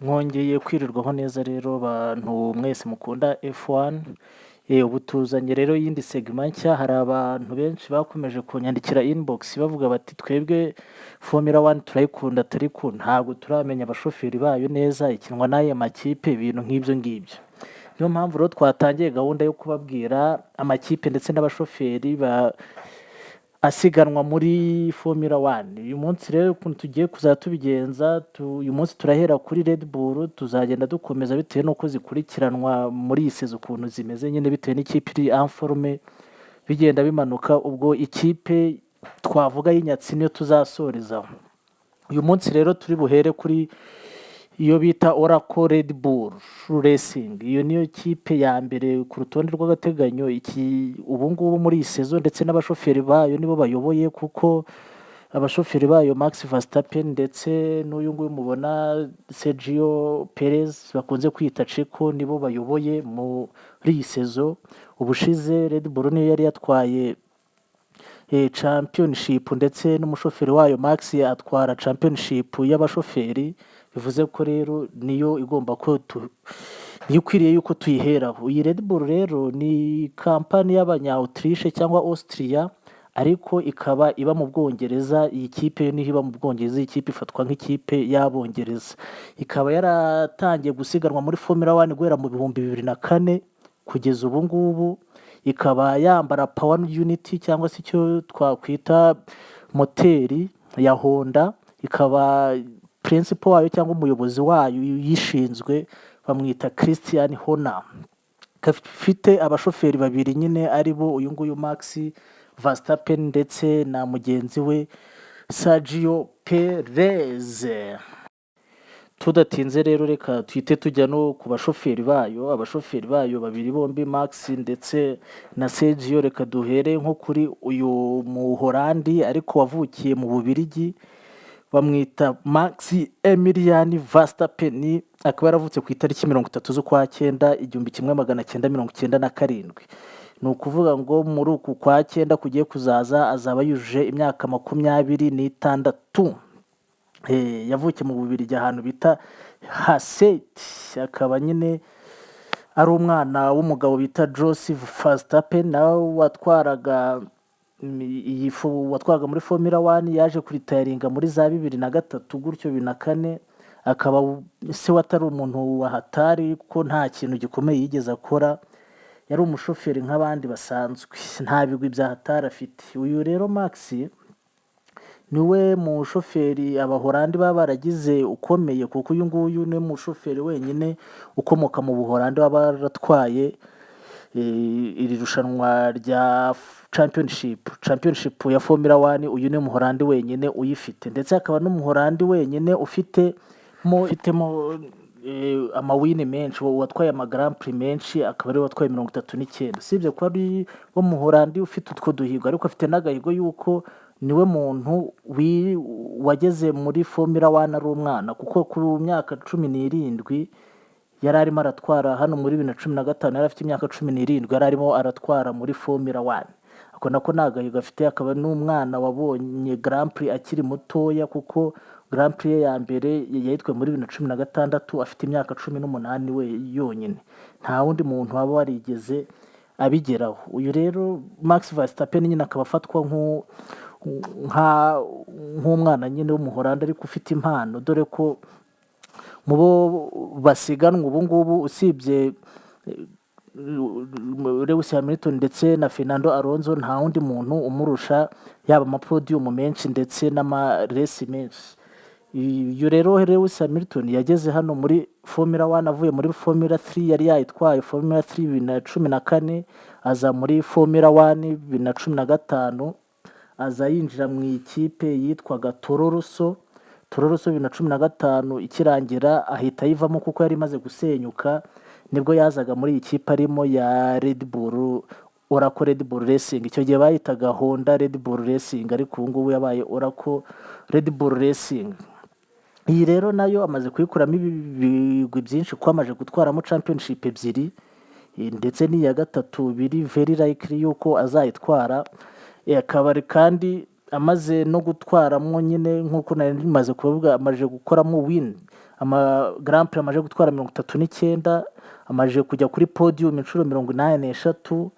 Mwongeye kwirirwaho neza rero bantu mwese mukunda F1, ubu tuzanye rero iyindi segment nshya. Hari abantu benshi bakomeje kunyandikira inbox bavuga bati twebwe Formula 1 turayikunda ariko ntabwo turamenya abashoferi bayo neza, ikinwa n'ayo makipe, ibintu nk'ibyo ngibyo. Niyo mpamvu rero twatangiye gahunda yo kubabwira amakipe ndetse n'abashoferi asiganwa muri Formula 1. Uyu munsi rero ukuntu tugiye kuzajya tubigenza, uyu munsi turahera kuri reedbul, tuzagenda dukomeza bitewe n'uko zikurikiranwa muri iyi sezo ukuntu zimeze nyine, bitewe n'ikipe iri en forme, bigenda bimanuka. Ubwo ikipe twavuga y'inyatsi niyo tuzasorezaho. Uyu munsi rero turi buhere kuri iyo bita reedbul racing. Iyo niyo kipe ya mbere ku rutonde rw'agateganyo ubu ngubu muri iyi sezo, ndetse n'abashoferi bayo nibo bayoboye, kuko abashoferi bayo Max Verstappen ndetse n'uyu nguyu mubona Sergio Perez bakunze kwita Checo nibo bayoboye muri iyi sezo. Ubushize reedbul niyo yari yatwaye championship, ndetse n'umushoferi wayo Max atwara championship y'abashoferi. Bivuze ko rero niyo igomba ko niyo ikwiriye yuko tuyiheraho. Iyi reedbul rero ni kampani y'abanya Autriche cyangwa Austria, ariko ikaba iba mu Bwongereza. Iyi kipe niho iba mu Bwongereza, iyi kipe ifatwa nk'ikipe y'Abongereza. Ikaba yaratangiye gusiganwa muri Formula 1 guhera mu 2004 kugeza ubu ngubu. Ikaba yambara power unit cyangwa se icyo twakwita moteri ya Honda. Ikaba principal wayo cyangwa umuyobozi wayo yishinzwe bamwita Christian Horner. Ifite abashoferi babiri nyine, ari bo uyu nguyu Max Verstappen ndetse na mugenzi we Sergio Perez. Tudatinze rero reka twite tujya no ku bashoferi bayo. Abashoferi bayo babiri bombi Max ndetse na Sergio, reka duhere nko kuri uyu Muholandi ariko wavukiye mu Bubiligi, bamwita Max Emilian Verstappen. Akaba yaravutse ku itariki 30 z'ukwa 9 1997. Ni ukuvuga ngo muri uku kwa 9 kugiye kuzaza azaba yujuje imyaka 26. Yavukiye mu Bubiligi ahantu bita Hasselt. Akaba nyine ari umwana w'umugabo bita Joseph Verstappen, nawe watwaraga muri Formula 1. Yaje kuritayiringa muri za 2003 gutyo 2004. Akaba se watari umuntu wahatari kuko nta kintu gikomeye yigeze akora, yari umushoferi nk'abandi basanzwe, nta bigwi bya hatari afite. Uyu rero Max niwe mushoferi Abahorandi baba baragize ukomeye, kuko uyu nguyu ni mushoferi wenyine ukomoka mu Buholandi waba yaratwaye iri rushanwa rya championship ya Formula 1. Uyu ni Umuholandi wenyine uyifite, ndetse akaba n'Umuholandi wenyine ufitemo amawini menshi, watwaye ama Grand Prix menshi, akaba ari watwaye 39. Sibye ko ari wo Muholandi ufite utwo duhigo, ariko afite n'agahigo yuko niwe muntu wageze muri Formula 1 ari umwana, kuko ku myaka 17 yari arimo aratwara hano muri 2015. Yari afite imyaka 17 yari arimo aratwara muri Formula 1. Ako nako nagahigo afite. Akaba n'umwana wabonye Grand Prix akiri mutoya, kuko Grand Prix ya mbere yayitwe muri 2016 afite imyaka 18 we yonyine. Nta wundi muntu waba warigeze abigeraho. Uyu rero Max Verstappen nyine akaba afatwa nk'umwana nyine w'Umuholandi ariko ufite impano, dore ko mu bo basiganwa ubu ngubu usibye Lewis Hamilton ndetse na Fernando Alonso, nta wundi muntu umurusha yaba amapodium menshi ndetse n'amaresi menshi. Iyo rero Lewis Hamilton yageze hano muri Formula 1 avuye muri Formula 3. Yari yayitwaye Formula 3 2014, aza muri Formula 1 2015, aza yinjira mu ikipe yitwaga Toro Rosso 2015. Ikirangira ahita yivamo kuko yari imaze gusenyuka. Nibwo yazaga muri iyi kipe arimo ya reedbul, reedbul racing. Icyo gihe bayitaga Honda reedbul racing, ariko ubu ngubu yabaye reedbul racing. Iyi rero nayo amaze kuyikuramo ibigwi byinshi, kuko amaze gutwaramo championship 2, ndetse n'iya gatatu biri very likely yuko azayitwara. Akaba kandi amaze no gutwaramo nyine nk'uko nari maze kuvuga, amaze gukoramo win Grand Prix amaze gutwara 39, amaze kujya kuri podium inshuro 83,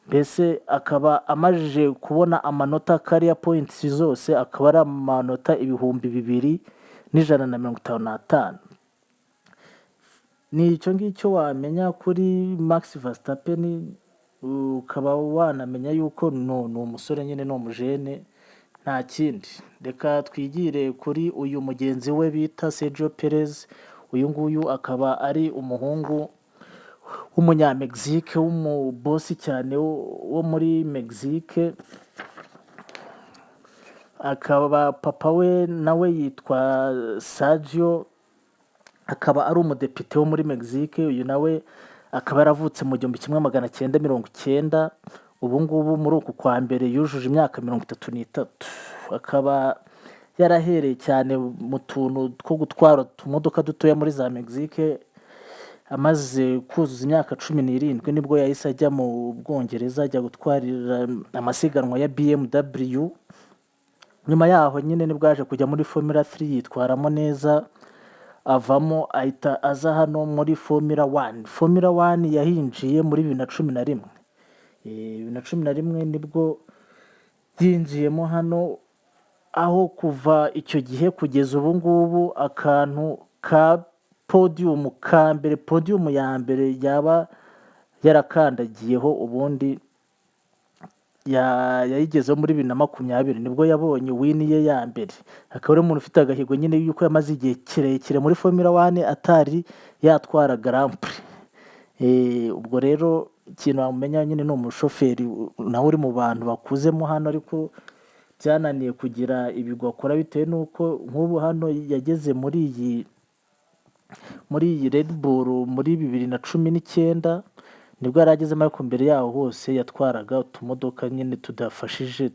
mbese akaba amajije kubona amanota career points zose akaba ari amanota 2155. Ni icyo ngicyo wamenya kuri Max Verstappen, ukaba wanamenya yuko ni umusore nyine, ni umujene, nta kindi. Reka twigire kuri uyu mugenzi we bita Sergio Perez. Uyu nguyu akaba ari umuhungu w'umunyamegizike w'umubosi cyane wo muri Mexique. Akaba papa we nawe yitwa Sergio, akaba ari umudepite wo muri Mexique. Uyu nawe akaba yaravutse mu 1990. Ubu ngubu muri uku kwa mbere yujuje imyaka 33. Akaba yarahereye cyane mu tuntu two gutwara utumodoka dutoya muri za Mexique. Amaze kuzuza imyaka 17 nibwo yahise ajya mu Bwongereza ajya gutwarira amasiganwa ya BMW. Nyuma yaho nyine nibwo yaje kujya muri Formula 3 yitwaramo neza, avamo ahita aza hano muri Formula 1. Formula 1 yahinjiye muri 2011. 2011 nibwo yinjiyemo hano, aho kuva icyo gihe kugeza ubu ngubu akantu ka podium ka mbere, podium ya mbere yaba yarakandagiyeho, ubundi yayigezeho muri 2020 nibwo yabonye win ye ya mbere. Akaba ari umuntu ufite agahigo nyine yuko yamaze igihe kirekire muri Formula 1 atari yatwara Grand Prix. Ubwo rero ikintu wamenya nyine ni umushoferi nawe uri mu bantu bakuzemo hano, ariko byananiye kugira ibigwa akora bitewe n'uko nk'ubu hano yageze muri iyi Red Bull muri 2019 nibwo yari agezemo, ariko mbere yaho hose yatwaraga utumodoka nyine tudafashije.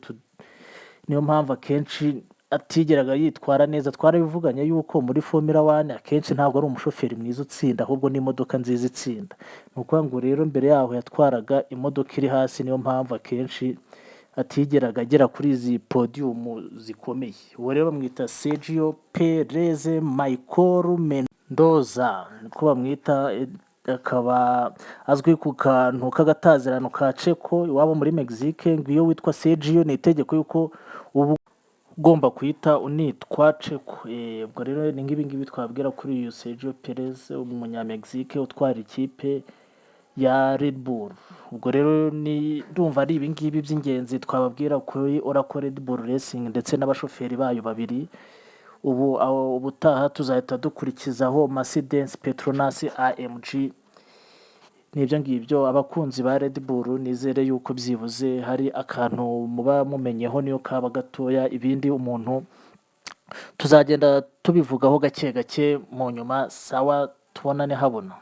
Niyo mpamvu akenshi atigeraga yitwara neza. Twarabivuganye yuko muri Formula 1 akenshi ntabwo ari umushoferi mwiza utsinda, ahubwo ni imodoka nziza itsinda. Ni ukuvuga ngo rero mbere yaho yatwaraga imodoka iri hasi, niyo mpamvu akenshi atigeraga agera kuri izi podium zikomeye. Uwo rero bamwita Sergio Perez Michael Mendoza, niko bamwita. Akaba azwi ku kantu k'agatazirano ka Checo iwabo muri Mexique. Ngo iyo witwa Sergio ni itegeko yuko uba ugomba kwita unitwa Checo. Ubwo rero ni nk'ibi twabwira kuri uyu Sergio Perez, umunyamegizike utwara ikipe ya Red Bull. Ubwo rero ndumva ari ibi by'ingenzi twababwira kuri Oracle Red Bull Racing ndetse n'abashoferi bayo babiri. Ubutaha tuzahita dukurikizaho Mercedes, Petronas, AMG. Nibyo ngibyo abakunzi ba Red Bull, nizere yuko byibuze hari akantu muba mumenyeho niyo kaba gatoya. Ibindi umuntu tuzagenda tubivugaho gake gake mu nyuma. Sawa, tubonane habona.